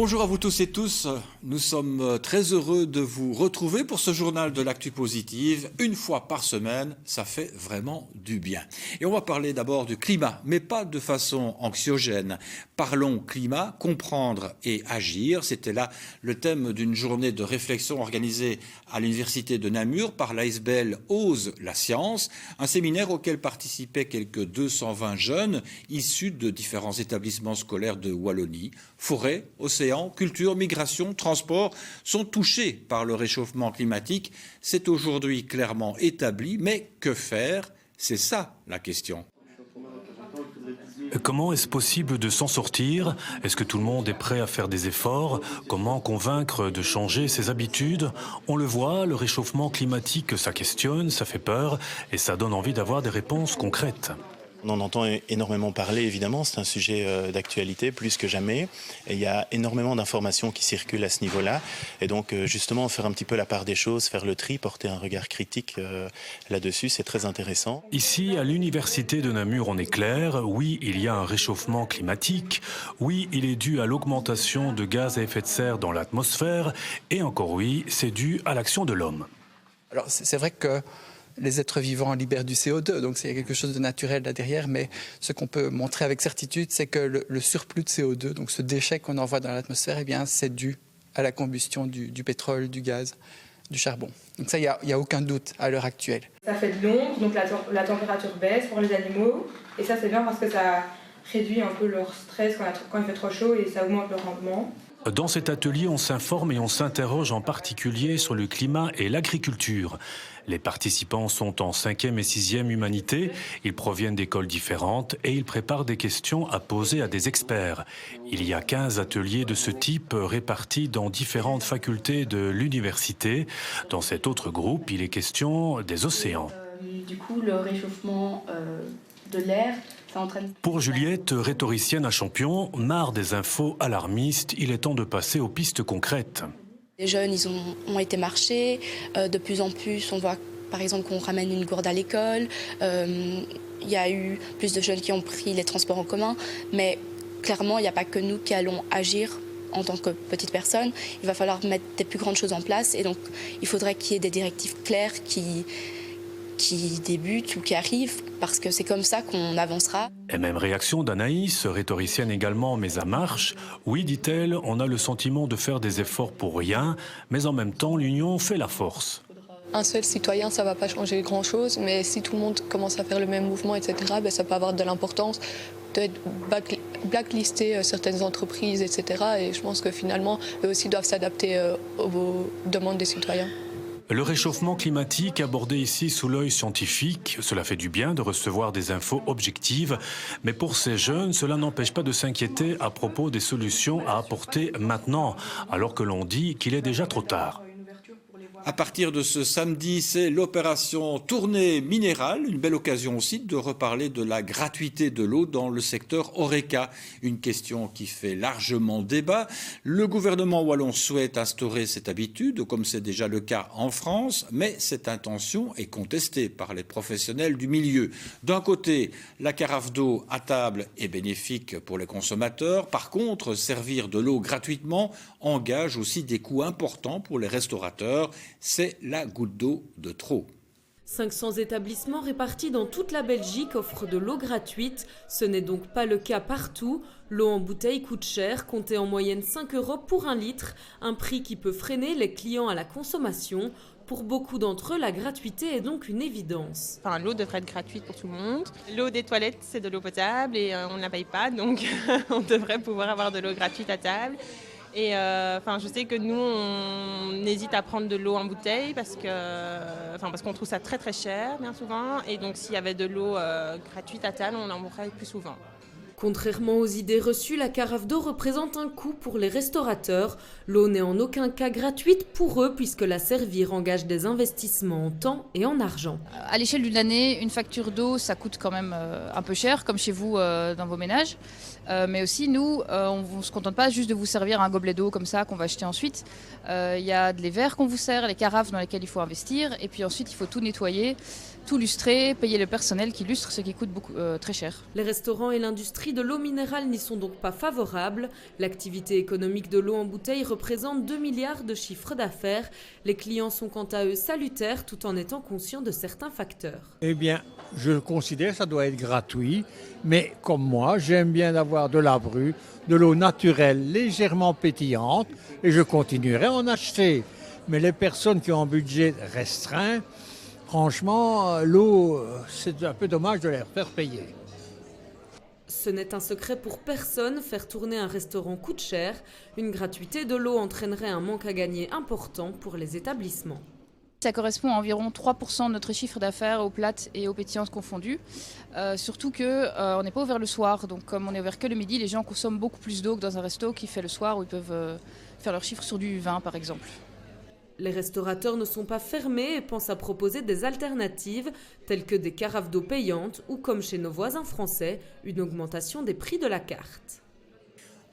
Bonjour à vous tous et tous, nous sommes très heureux de vous retrouver pour ce journal de l'actu positive. Une fois par semaine, ça fait vraiment du bien. Et on va parler d'abord du climat, mais pas de façon anxiogène. Parlons climat, comprendre et agir. C'était là le thème d'une journée de réflexion organisée à l'université de Namur par l'ASBL Ose la science, un séminaire auquel participaient quelques 220 jeunes issus de différents établissements scolaires de Wallonie. Forêt, océan, culture, migration, transport sont touchés par le réchauffement climatique. C'est aujourd'hui clairement établi, mais que faire? C'est ça la question. Comment est-ce possible de s'en sortir? Est-ce que tout le monde est prêt à faire des efforts? Comment convaincre de changer ses habitudes? On le voit, le réchauffement climatique, ça questionne, ça fait peur et ça donne envie d'avoir des réponses concrètes. On en entend énormément parler, évidemment, c'est un sujet d'actualité plus que jamais. Et il y a énormément d'informations qui circulent à ce niveau-là. Et donc, justement, faire un petit peu la part des choses, faire le tri, porter un regard critique là-dessus, c'est très intéressant. Ici, à l'université de Namur, on est clair. Oui, il y a un réchauffement climatique. Oui, il est dû à l'augmentation de gaz à effet de serre dans l'atmosphère. Et encore oui, c'est dû à l'action de l'homme. Alors, c'est vrai que les êtres vivants libèrent du CO2, donc c'est quelque chose de naturel là derrière, mais ce qu'on peut montrer avec certitude, c'est que le surplus de CO2, donc ce déchet qu'on envoie dans l'atmosphère, eh bien, c'est dû à la combustion du pétrole, du gaz, du charbon. Donc ça, il n'y a aucun doute à l'heure actuelle. Ça fait de l'ombre, donc la température baisse pour les animaux, et ça c'est bien parce que ça réduit un peu leur stress quand il fait trop chaud et ça augmente leur rendement. Dans cet atelier, on s'informe et on s'interroge en particulier sur le climat et l'agriculture. Les participants sont en 5e et 6e humanité, ils proviennent d'écoles différentes et ils préparent des questions à poser à des experts. Il y a 15 ateliers de ce type répartis dans différentes facultés de l'université. Dans cet autre groupe, il est question des océans. Du coup, le réchauffement de l'air, ça entraîne... Pour Juliette, rhétoricienne à Champion, marre des infos alarmistes, il est temps de passer aux pistes concrètes. Les jeunes, ils ont été marchés. De plus en plus, on voit par exemple qu'on ramène une gourde à l'école. Il y a eu plus de jeunes qui ont pris les transports en commun. Mais clairement, il n'y a pas que nous qui allons agir en tant que petites personnes. Il va falloir mettre des plus grandes choses en place. Et donc, il faudrait qu'il y ait des directives claires qui débutent ou qui arrivent, parce que c'est comme ça qu'on avancera. Et même réaction d'Anaïs, rhétoricienne également, mais à marche. Oui, dit-elle, on a le sentiment de faire des efforts pour rien, mais en même temps, l'union fait la force. Un seul citoyen, ça ne va pas changer grand-chose, mais si tout le monde commence à faire le même mouvement, etc., ça peut avoir de l'importance, peut-être blacklister certaines entreprises, etc. Et je pense que finalement, eux aussi doivent s'adapter aux demandes des citoyens. Le réchauffement climatique abordé ici sous l'œil scientifique, cela fait du bien de recevoir des infos objectives, mais pour ces jeunes, cela n'empêche pas de s'inquiéter à propos des solutions à apporter maintenant, alors que l'on dit qu'il est déjà trop tard. À partir de ce samedi, c'est l'opération Tournée Minérale, une belle occasion aussi de reparler de la gratuité de l'eau dans le secteur Horeca, une question qui fait largement débat. Le gouvernement wallon souhaite instaurer cette habitude, comme c'est déjà le cas en France, mais cette intention est contestée par les professionnels du milieu. D'un côté, la carafe d'eau à table est bénéfique pour les consommateurs. Par contre, servir de l'eau gratuitement engage aussi des coûts importants pour les restaurateurs. C'est la goutte d'eau de trop. 500 établissements répartis dans toute la Belgique offrent de l'eau gratuite. Ce n'est donc pas le cas partout. L'eau en bouteille coûte cher, comptez en moyenne 5 € pour 1 litre, un prix qui peut freiner les clients à la consommation. Pour beaucoup d'entre eux, la gratuité est donc une évidence. Enfin, l'eau devrait être gratuite pour tout le monde. L'eau des toilettes, c'est de l'eau potable et on ne la paye pas, donc on devrait pouvoir avoir de l'eau gratuite à table. Et je sais que nous, on hésite à prendre de l'eau en bouteille parce qu'on trouve ça très très cher bien souvent. Et donc s'il y avait de l'eau gratuite à table, on en boirait plus souvent. Contrairement aux idées reçues, la carafe d'eau représente un coût pour les restaurateurs. L'eau n'est en aucun cas gratuite pour eux puisque la servir engage des investissements en temps et en argent. À l'échelle d'une année, une facture d'eau, ça coûte quand même un peu cher, comme chez vous dans vos ménages. Mais aussi, nous, on ne se contente pas juste de vous servir un gobelet d'eau comme ça qu'on va acheter ensuite. Il y a les verres qu'on vous sert, les carafes dans lesquelles il faut investir. Et puis ensuite, il faut tout nettoyer, tout lustrer, payer le personnel qui lustre, ce qui coûte très cher. Les restaurants et l'industrie prix de l'eau minérale n'y sont donc pas favorables. L'activité économique de l'eau en bouteille représente 2 milliards de chiffre d'affaires. Les clients sont quant à eux salutaires tout en étant conscients de certains facteurs. Eh bien, je considère que ça doit être gratuit, mais comme moi, j'aime bien avoir de la bru, de l'eau naturelle légèrement pétillante et je continuerai à en acheter. Mais les personnes qui ont un budget restreint, franchement, l'eau, c'est un peu dommage de les faire payer. Ce n'est un secret pour personne, faire tourner un restaurant coûte cher. Une gratuité de l'eau entraînerait un manque à gagner important pour les établissements. Ça correspond à environ 3% de notre chiffre d'affaires aux plates et aux pétillantes confondues. Surtout qu'on n'est pas ouvert le soir, donc comme on n'est ouvert que le midi, les gens consomment beaucoup plus d'eau que dans un resto qui fait le soir où ils peuvent faire leur chiffre sur du vin par exemple. Les restaurateurs ne sont pas fermés et pensent à proposer des alternatives telles que des carafes d'eau payantes ou comme chez nos voisins français, une augmentation des prix de la carte.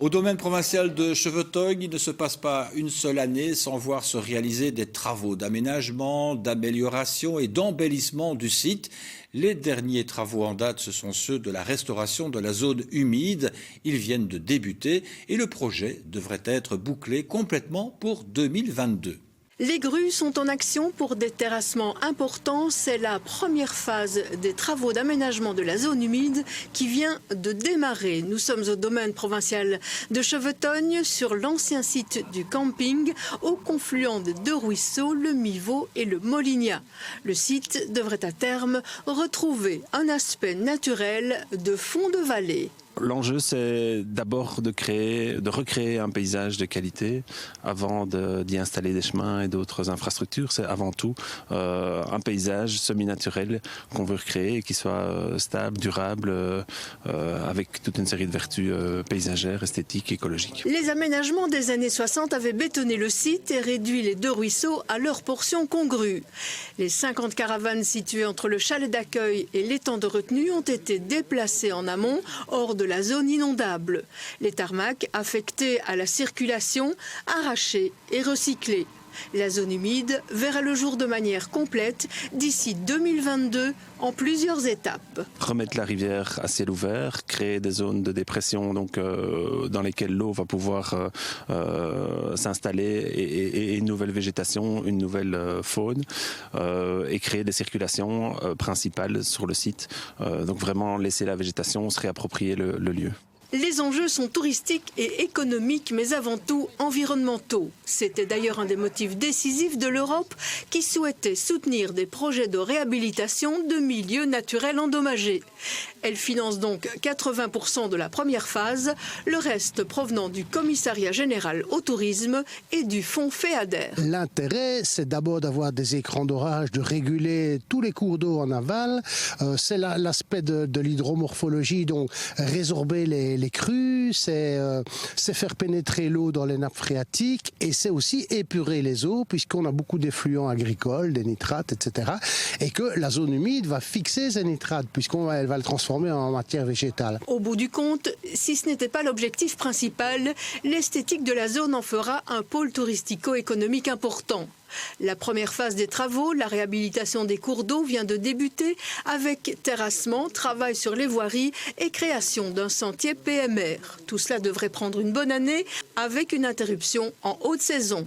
Au domaine provincial de Cheveteuil, il ne se passe pas une seule année sans voir se réaliser des travaux d'aménagement, d'amélioration et d'embellissement du site. Les derniers travaux en date, ce sont ceux de la restauration de la zone humide. Ils viennent de débuter et le projet devrait être bouclé complètement pour 2022. Les grues sont en action pour des terrassements importants. C'est la première phase des travaux d'aménagement de la zone humide qui vient de démarrer. Nous sommes au domaine provincial de Cheveteuil, sur l'ancien site du camping, au confluent des deux ruisseaux, le Mivaux et le Molignat. Le site devrait à terme retrouver un aspect naturel de fond de vallée. L'enjeu, c'est d'abord de recréer un paysage de qualité avant d'y installer des chemins et d'autres infrastructures. C'est avant tout un paysage semi-naturel qu'on veut recréer et qui soit stable, durable, avec toute une série de vertus paysagères, esthétiques, écologiques. Les aménagements des années 60 avaient bétonné le site et réduit les deux ruisseaux à leur portion congrue. Les 50 caravanes situées entre le chalet d'accueil et l'étang de retenue ont été déplacées en amont, hors de la zone inondable. Les tarmacs affectés à la circulation, arrachés et recyclés. La zone humide verra le jour de manière complète d'ici 2022 en plusieurs étapes. Remettre la rivière à ciel ouvert, créer des zones de dépression donc, dans lesquelles l'eau va pouvoir s'installer et une nouvelle végétation, une nouvelle faune et créer des circulations principales sur le site. Donc vraiment laisser la végétation se réapproprier le lieu. Les enjeux sont touristiques et économiques, mais avant tout environnementaux. C'était d'ailleurs un des motifs décisifs de l'Europe qui souhaitait soutenir des projets de réhabilitation de milieux naturels endommagés. Elle finance donc 80% de la première phase, le reste provenant du Commissariat général au tourisme et du fonds FEADER. L'intérêt, c'est d'abord d'avoir des écrans d'orage, de réguler tous les cours d'eau en aval. C'est l'aspect de l'hydromorphologie, donc résorber les crues, c'est faire pénétrer l'eau dans les nappes phréatiques et c'est aussi épurer les eaux puisqu'on a beaucoup d'effluents agricoles, des nitrates, etc. Et que la zone humide va fixer ces nitrates puisqu'elle va le transformer en matière végétale. Au bout du compte, si ce n'était pas l'objectif principal, l'esthétique de la zone en fera un pôle touristico-économique important. La première phase des travaux, la réhabilitation des cours d'eau, vient de débuter avec terrassement, travail sur les voiries et création d'un sentier PMR. Tout cela devrait prendre une bonne année avec une interruption en haute saison.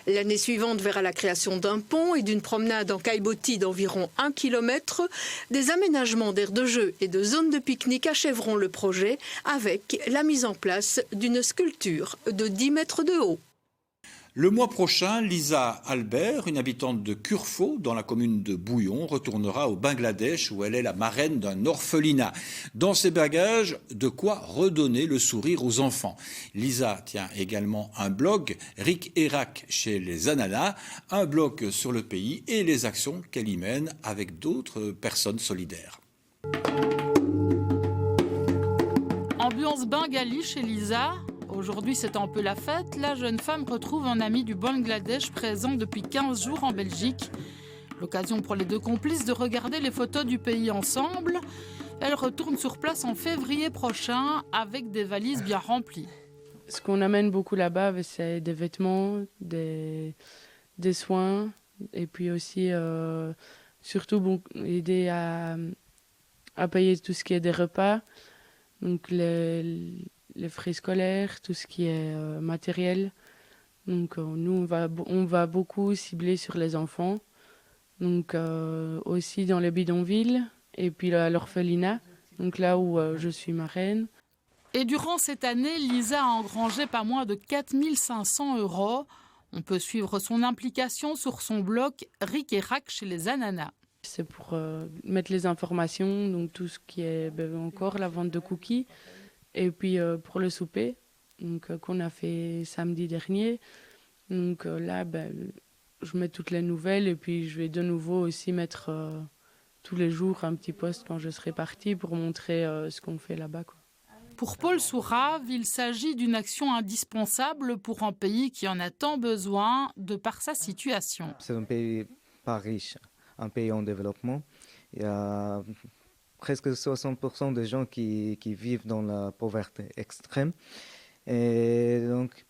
L'année suivante verra la création d'un pont et d'une promenade en caillebotis d'environ 1 km. Des aménagements d'aires de jeu et de zones de pique-nique achèveront le projet avec la mise en place d'une sculpture de 10 mètres de haut. Le mois prochain, Lisa Albert, une habitante de Curfo, dans la commune de Bouillon, retournera au Bangladesh où elle est la marraine d'un orphelinat. Dans ses bagages, de quoi redonner le sourire aux enfants. Lisa tient également un blog, Ric et Rac chez les Ananas, un blog sur le pays et les actions qu'elle y mène avec d'autres personnes solidaires. Ambiance bengali chez Lisa. Aujourd'hui, c'est un peu la fête. La jeune femme retrouve un ami du Bangladesh présent depuis 15 jours en Belgique. L'occasion pour les deux complices de regarder les photos du pays ensemble. Elle retourne sur place en février prochain avec des valises bien remplies. Ce qu'on amène beaucoup là-bas, c'est des vêtements, des soins et puis aussi surtout aider à payer tout ce qui est des repas. Donc les frais scolaires, tout ce qui est matériel. Donc nous, on va beaucoup cibler sur les enfants. Donc aussi dans les bidonvilles et puis à l'orphelinat, donc là où je suis marraine. Et durant cette année, Lisa a engrangé pas moins de 4 500 €. On peut suivre son implication sur son blog Ric et Rac chez les Ananas. C'est pour mettre les informations, donc tout ce qui est encore la vente de cookies. Et puis pour le souper, donc qu'on a fait samedi dernier. Donc là, je mets toutes les nouvelles et puis je vais de nouveau aussi mettre tous les jours un petit post quand je serai partie pour montrer ce qu'on fait là-bas, quoi. Pour Paul Sourave, il s'agit d'une action indispensable pour un pays qui en a tant besoin de par sa situation. C'est un pays pas riche, un pays en développement. Il y a presque 60% des gens qui vivent dans la pauvreté extrême. Et donc,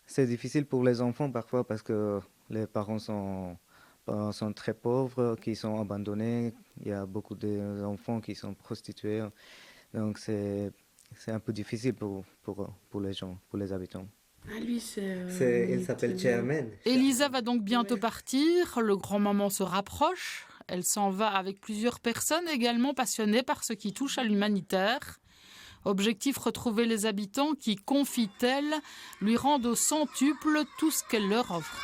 c'est difficile pour les enfants parfois parce que les parents sont très pauvres, qui sont abandonnés. Il y a beaucoup d'enfants qui sont prostitués. Donc, c'est un peu difficile pour les gens, pour les habitants. Lui, il s'appelle Chairman. Elisa va donc bientôt partir. Le grand-maman se rapproche. Elle s'en va avec plusieurs personnes également passionnées par ce qui touche à l'humanitaire. Objectif, retrouver les habitants qui, confie-t-elle, lui rendent au centuple tout ce qu'elle leur offre.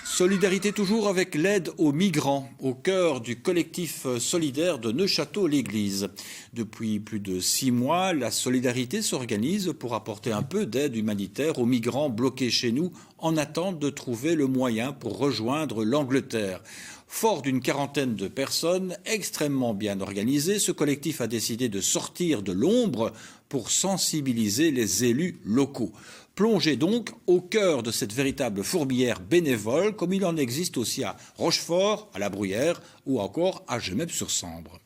Solidarité toujours avec l'aide aux migrants, au cœur du collectif solidaire de Neufchâteau-l'Église. Depuis plus de 6 mois, la solidarité s'organise pour apporter un peu d'aide humanitaire aux migrants bloqués chez nous en attente de trouver le moyen pour rejoindre l'Angleterre. Fort d'une quarantaine de personnes, extrêmement bien organisées, ce collectif a décidé de sortir de l'ombre pour sensibiliser les élus locaux. Plongez donc au cœur de cette véritable fourmilière bénévole, comme il en existe aussi à Rochefort, à La Bruyère ou encore à Gemep-sur-Sambre.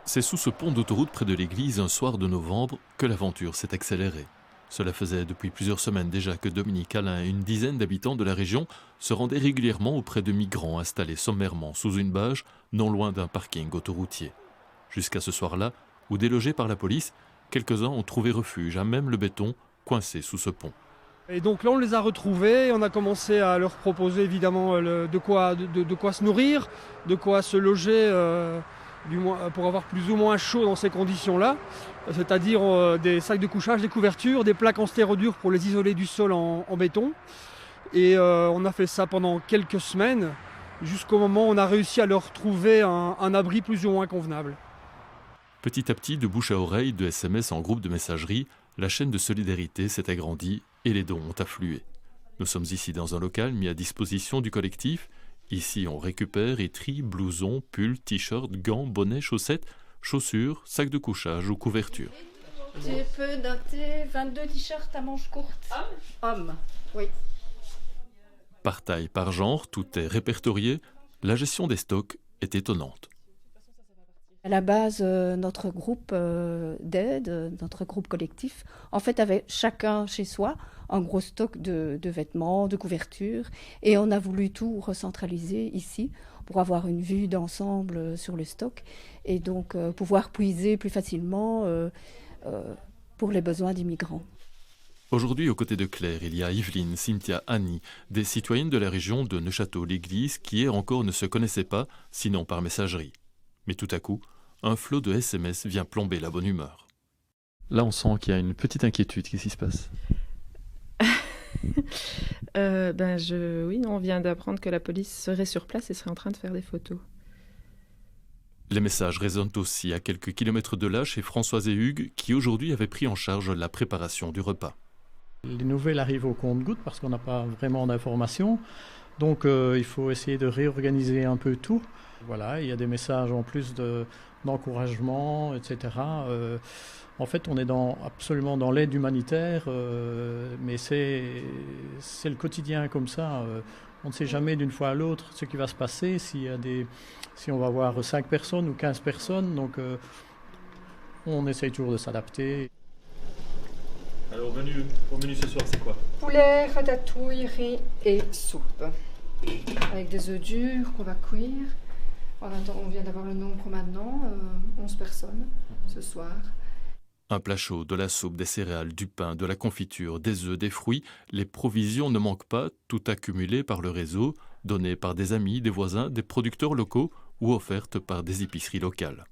C'est sous ce pont d'autoroute près de l'église, un soir de novembre, que l'aventure s'est accélérée. Cela faisait depuis plusieurs semaines déjà que Dominique Alain et une dizaine d'habitants de la région se rendaient régulièrement auprès de migrants installés sommairement sous une bâche, non loin d'un parking autoroutier. Jusqu'à ce soir-là, où délogés par la police, quelques-uns ont trouvé refuge à même le béton, coincé sous ce pont. Et donc là, on les a retrouvés, on a commencé à leur proposer évidemment de quoi se nourrir, de quoi se loger, pour avoir plus ou moins chaud dans ces conditions-là, c'est-à-dire des sacs de couchage, des couvertures, des plaques en stérodure pour les isoler du sol en béton. Et on a fait ça pendant quelques semaines, jusqu'au moment où on a réussi à leur trouver un abri plus ou moins convenable. Petit à petit, de bouche à oreille, de SMS en groupe de messagerie, la chaîne de solidarité s'est agrandie et les dons ont afflué. Nous sommes ici dans un local mis à disposition du collectif. Ici, on récupère et trie blousons, pulls, t-shirts, gants, bonnets, chaussettes, chaussures, sacs de couchage ou couvertures. Tu peux noter 22 t-shirts à manches courtes. Hommes, oui. Par taille, par genre, tout est répertorié. La gestion des stocks est étonnante. À la base, notre groupe d'aide, notre groupe collectif, en fait, avait chacun chez soi un gros stock de vêtements, de couvertures, et on a voulu tout recentraliser ici pour avoir une vue d'ensemble sur le stock et donc pouvoir puiser plus facilement pour les besoins des migrants. Aujourd'hui, aux côtés de Claire, il y a Yveline, Cynthia, Annie, des citoyennes de la région de Neufchâteau-l'Église qui hier encore ne se connaissaient pas, sinon par messagerie. Mais tout à coup, un flot de SMS vient plomber la bonne humeur. Là, on sent qu'il y a une petite inquiétude. Qu'est-ce qui se passe ? Oui, on vient d'apprendre que la police serait sur place et serait en train de faire des photos. Les messages résonnent aussi à quelques kilomètres de là chez Françoise et Hugues, qui aujourd'hui avaient pris en charge la préparation du repas. Les nouvelles arrivent au compte-gouttes parce qu'on n'a pas vraiment d'informations. Donc il faut essayer de réorganiser un peu tout. Voilà, il y a des messages en plus d'encouragement, etc. En fait, on est absolument dans l'aide humanitaire, mais c'est le quotidien comme ça. On ne sait jamais d'une fois à l'autre ce qui va se passer, si on va avoir 5 personnes ou 15 personnes. Donc on essaye toujours de s'adapter. Alors au menu ce soir, c'est quoi ? Poulet, ratatouille, riz et soupe. Avec des œufs durs qu'on va cuire. On vient d'avoir le nombre maintenant, 11 personnes ce soir. Un plat chaud, de la soupe, des céréales, du pain, de la confiture, des œufs, des fruits. Les provisions ne manquent pas, tout accumulé par le réseau, donné par des amis, des voisins, des producteurs locaux ou offertes par des épiceries locales.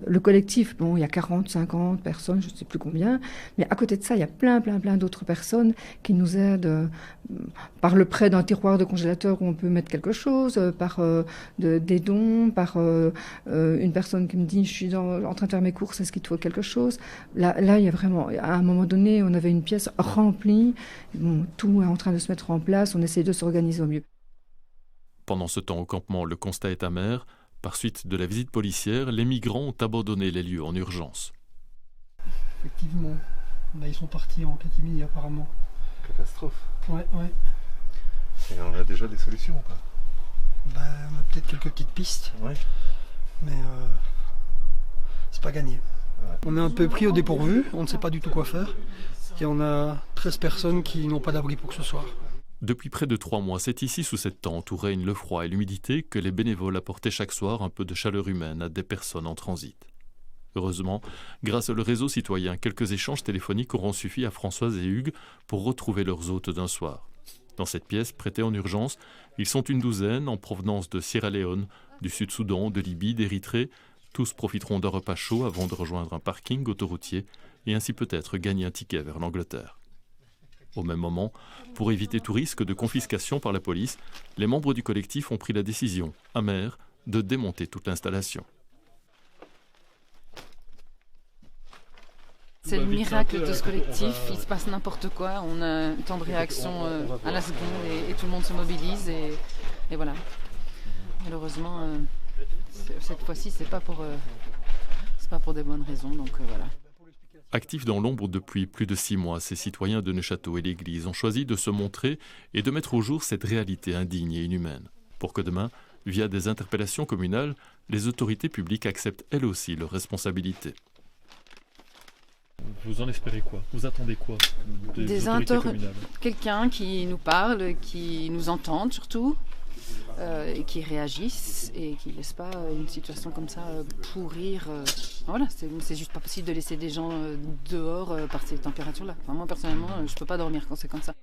Le collectif, bon, il y a 40, 50 personnes, je ne sais plus combien, mais à côté de ça, il y a plein d'autres personnes qui nous aident par le prêt d'un tiroir de congélateur où on peut mettre quelque chose, par des dons, par une personne qui me dit « je suis en train de faire mes courses, est-ce qu'il te faut quelque chose ?» Là, il y a vraiment, à un moment donné, on avait une pièce remplie, bon, tout est en train de se mettre en place, on essaie de s'organiser au mieux. Pendant ce temps au campement, le constat est amer. Par suite de la visite policière, les migrants ont abandonné les lieux en urgence. Effectivement, là ils sont partis en catimini apparemment. Catastrophe. Ouais. Et on a déjà des solutions quoi. On a peut-être quelques petites pistes, mais c'est pas gagné. Ouais. On est un peu pris au dépourvu, on ne sait pas du tout quoi faire. Et on a 13 personnes qui n'ont pas d'abri pour ce soir. Depuis près de 3 mois, c'est ici, sous cette tente où règne le froid et l'humidité, que les bénévoles apportaient chaque soir un peu de chaleur humaine à des personnes en transit. Heureusement, grâce au réseau citoyen, quelques échanges téléphoniques auront suffi à Françoise et Hugues pour retrouver leurs hôtes d'un soir. Dans cette pièce, prêtée en urgence, ils sont une douzaine en provenance de Sierra Leone, du Sud-Soudan, de Libye, d'Érythrée. Tous profiteront d'un repas chaud avant de rejoindre un parking autoroutier et ainsi peut-être gagner un ticket vers l'Angleterre. Au même moment, pour éviter tout risque de confiscation par la police, les membres du collectif ont pris la décision, amère, de démonter toute l'installation. C'est le miracle de ce collectif, il se passe n'importe quoi, on a un temps de réaction à la seconde et tout le monde se mobilise et voilà. Malheureusement, cette fois-ci, c'est pas pour des bonnes raisons, donc voilà. Actifs dans l'ombre depuis plus de 6 mois, ces citoyens de Neufchâteau et l'Église ont choisi de se montrer et de mettre au jour cette réalité indigne et inhumaine, pour que demain, via des interpellations communales, les autorités publiques acceptent elles aussi leurs responsabilités. Vous en espérez quoi? Vous attendez quoi des autorités communales? Quelqu'un qui nous parle, qui nous entende surtout, et qui réagissent et qui ne laissent pas une situation comme ça pourrir. Voilà, c'est juste pas possible de laisser des gens dehors par ces températures-là. Enfin, moi, personnellement, je ne peux pas dormir quand c'est comme ça.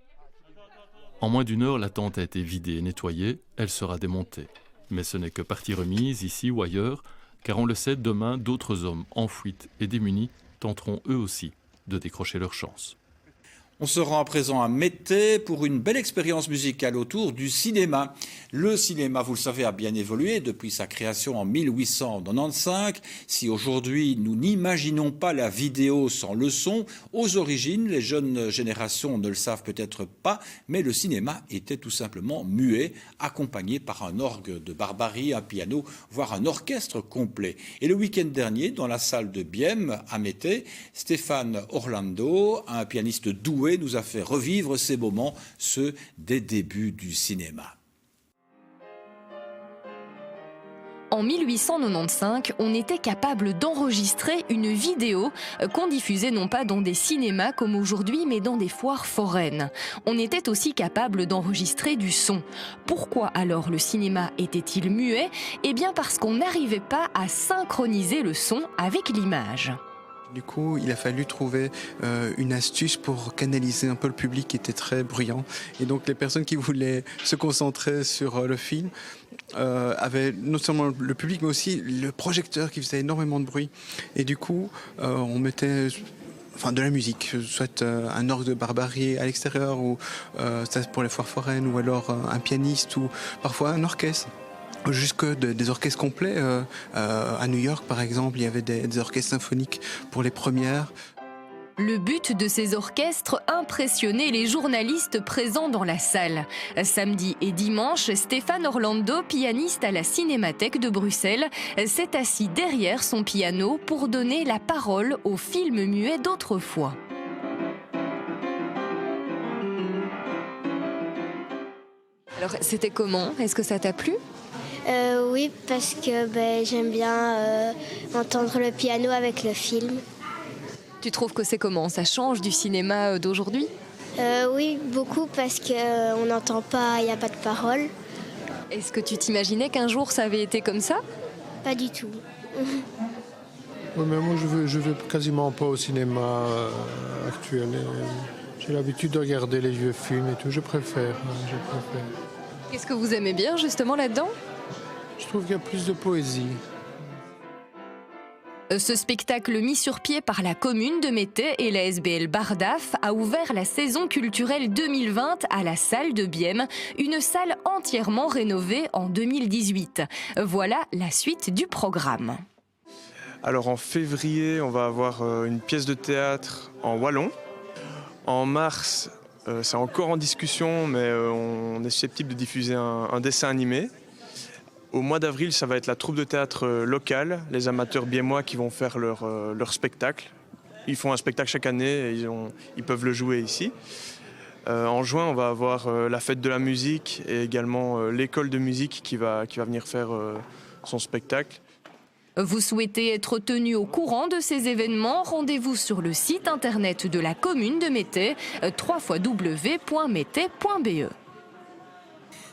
En moins d'1 heure, la tente a été vidée et nettoyée. Elle sera démontée. Mais ce n'est que partie remise, ici ou ailleurs, car on le sait, demain, d'autres hommes en fuite et démunis tenteront eux aussi de décrocher leur chance. On se rend à présent à Mettey pour une belle expérience musicale autour du cinéma. Le cinéma, vous le savez, a bien évolué depuis sa création en 1895. Si aujourd'hui nous n'imaginons pas la vidéo sans le son, aux origines, les jeunes générations ne le savent peut-être pas, mais le cinéma était tout simplement muet, accompagné par un orgue de barbarie, un piano, voire un orchestre complet. Et le week-end dernier, dans la salle de Bième à Mettey, Stéphane Orlando, un pianiste doué, nous a fait revivre ces moments, ceux des débuts du cinéma. En 1895, on était capable d'enregistrer une vidéo qu'on diffusait non pas dans des cinémas comme aujourd'hui, mais dans des foires foraines. On était aussi capable d'enregistrer du son. Pourquoi alors le cinéma était-il muet? Eh bien parce qu'on n'arrivait pas à synchroniser le son avec l'image. Du coup, il a fallu trouver une astuce pour canaliser un peu le public qui était très bruyant. Et donc, les personnes qui voulaient se concentrer sur le film avaient non seulement le public, mais aussi le projecteur qui faisait énormément de bruit. Et du coup, on mettait de la musique, soit un orgue de barbarie à l'extérieur, ou ça pour les foires foraines, ou alors un pianiste, ou parfois un orchestre. Jusque des orchestres complets. À New York, par exemple, il y avait des orchestres symphoniques pour les premières. Le but de ces orchestres, impressionner les journalistes présents dans la salle. Samedi et dimanche, Stéphane Orlando, pianiste à la Cinémathèque de Bruxelles, s'est assis derrière son piano pour donner la parole aux films muets d'autrefois. Alors, c'était comment? Est-ce que ça t'a plu? Oui, parce que j'aime bien entendre le piano avec le film. Tu trouves que c'est comment? Ça change du cinéma d'aujourd'hui? Oui, beaucoup, parce qu'on n'entend pas, il n'y a pas de parole. Est-ce que tu t'imaginais qu'un jour ça avait été comme ça? Pas du tout. Oui, mais moi je vais quasiment pas au cinéma actuel. J'ai l'habitude de regarder les vieux films et tout, je préfère. Qu'est-ce que vous aimez bien justement là-dedans? Je trouve qu'il y a plus de poésie. Ce spectacle mis sur pied par la commune de Mettey et la SBL Bardaf a ouvert la saison culturelle 2020 à la salle de Bième, une salle entièrement rénovée en 2018. Voilà la suite du programme. Alors en février, on va avoir une pièce de théâtre en wallon. En mars, c'est encore en discussion, mais on est susceptible de diffuser un dessin animé. Au mois d'avril, ça va être la troupe de théâtre locale, les amateurs biémois qui vont faire leur spectacle. Ils font un spectacle chaque année et ils peuvent le jouer ici. En juin, on va avoir la fête de la musique et également l'école de musique qui va venir faire son spectacle. Vous souhaitez être tenu au courant de ces événements? Rendez-vous sur le site internet de la commune de Mettey, www.mettey.be.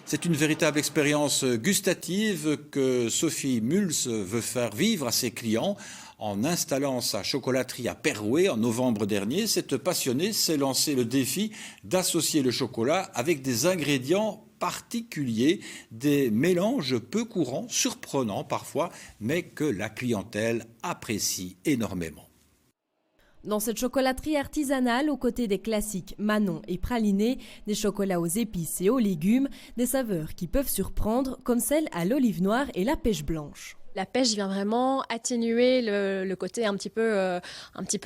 C'est une véritable expérience gustative que Sophie Muls veut faire vivre à ses clients. En installant sa chocolaterie à Perouet en novembre dernier, cette passionnée s'est lancé le défi d'associer le chocolat avec des ingrédients particuliers, des mélanges peu courants, surprenants parfois, mais que la clientèle apprécie énormément. Dans cette chocolaterie artisanale, aux côtés des classiques Manon et Praliné, des chocolats aux épices et aux légumes, des saveurs qui peuvent surprendre, comme celle à l'olive noire et la pêche blanche. La pêche vient vraiment atténuer le côté un petit peu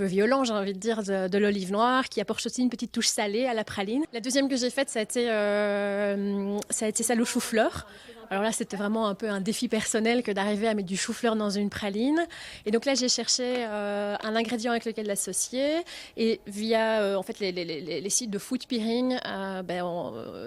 violent, j'ai envie de dire, de l'olive noire, qui apporte aussi une petite touche salée à la praline. La deuxième que j'ai faite, ça a été celle au chou-fleur. Alors là, c'était vraiment un peu un défi personnel que d'arriver à mettre du chou-fleur dans une praline. Et donc là, j'ai cherché un ingrédient avec lequel l'associer. Et via en fait, les sites de food pairing,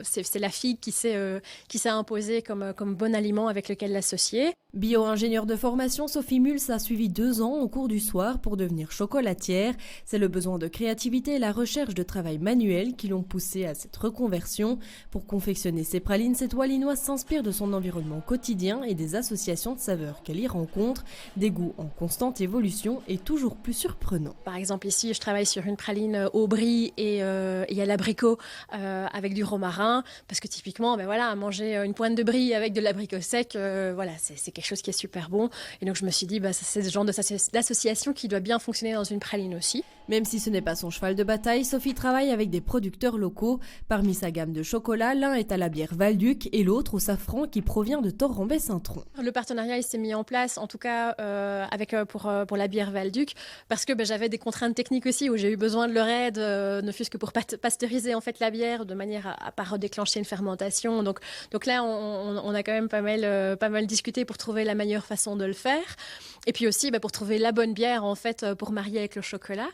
c'est la figue qui s'est imposée comme bon aliment avec lequel l'associer. Bio-ingénieure de formation, Sophie Muls a suivi 2 ans au cours du soir pour devenir chocolatière. C'est le besoin de créativité et la recherche de travail manuel qui l'ont poussée à cette reconversion. Pour confectionner ses pralines, cette Wallinoise s'inspire de son environnement quotidien et des associations de saveurs qu'elle y rencontre, des goûts en constante évolution et toujours plus surprenants. Par exemple, ici, je travaille sur une praline au brie et à l'abricot avec du romarin, parce que typiquement, manger une pointe de brie avec de l'abricot sec, c'est quelque chose qui est super bon. Et donc, je me suis dit, c'est ce genre d'association qui doit bien fonctionner dans une praline aussi. Même si ce n'est pas son cheval de bataille, Sophie travaille avec des producteurs locaux. Parmi sa gamme de chocolats, l'un est à la bière Valduc et l'autre au safran qui provient de Torrambay-Saint-Tron. Le partenariat il s'est mis en place, en tout cas pour la bière Valduc, parce que j'avais des contraintes techniques aussi où j'ai eu besoin de leur aide, ne fût-ce que pour pasteuriser en fait la bière de manière à pas redéclencher une fermentation. Donc là, on a quand même pas mal discuté pour trouver la meilleure façon de le faire. Et puis aussi pour trouver la bonne bière en fait pour marier avec le chocolat.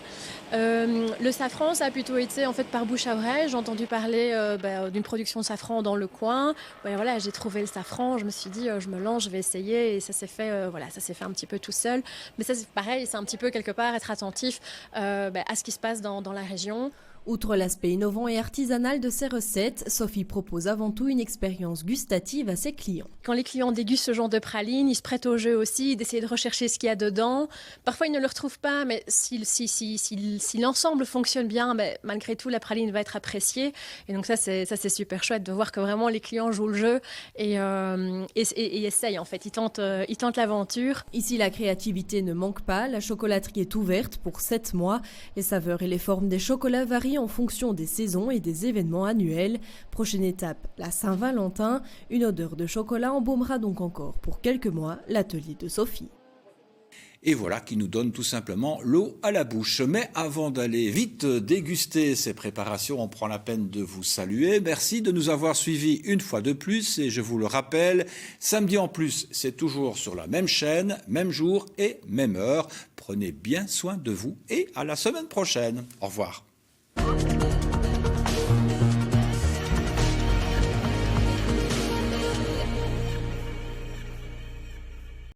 Le safran, ça a plutôt été en fait par bouche à oreille. J'ai entendu parler d'une production de safran dans le coin. J'ai trouvé le safran, je me suis dit je me lance, je vais essayer et ça s'est fait un petit peu tout seul. Mais ça c'est pareil, c'est un petit peu quelque part être attentif à ce qui se passe dans la région. Outre l'aspect innovant et artisanal de ces recettes, Sophie propose avant tout une expérience gustative à ses clients. Quand les clients dégustent ce genre de praline, ils se prêtent au jeu aussi, d'essayer de rechercher ce qu'il y a dedans. Parfois, ils ne le retrouvent pas, mais si l'ensemble fonctionne bien, malgré tout, la praline va être appréciée. Et donc ça, c'est super chouette de voir que vraiment les clients jouent le jeu et essayent en fait. Ils tentent l'aventure. Ici, la créativité ne manque pas. La chocolaterie est ouverte pour 7 mois. Les saveurs et les formes des chocolats varient en fonction des saisons et des événements annuels. Prochaine étape, la Saint-Valentin. Une odeur de chocolat embaumera donc encore pour quelques mois l'atelier de Sophie. Et voilà qui nous donne tout simplement l'eau à la bouche. Mais avant d'aller vite déguster ces préparations, on prend la peine de vous saluer. Merci de nous avoir suivis une fois de plus. Et je vous le rappelle, samedi en plus, c'est toujours sur la même chaîne, même jour et même heure. Prenez bien soin de vous et à la semaine prochaine. Au revoir.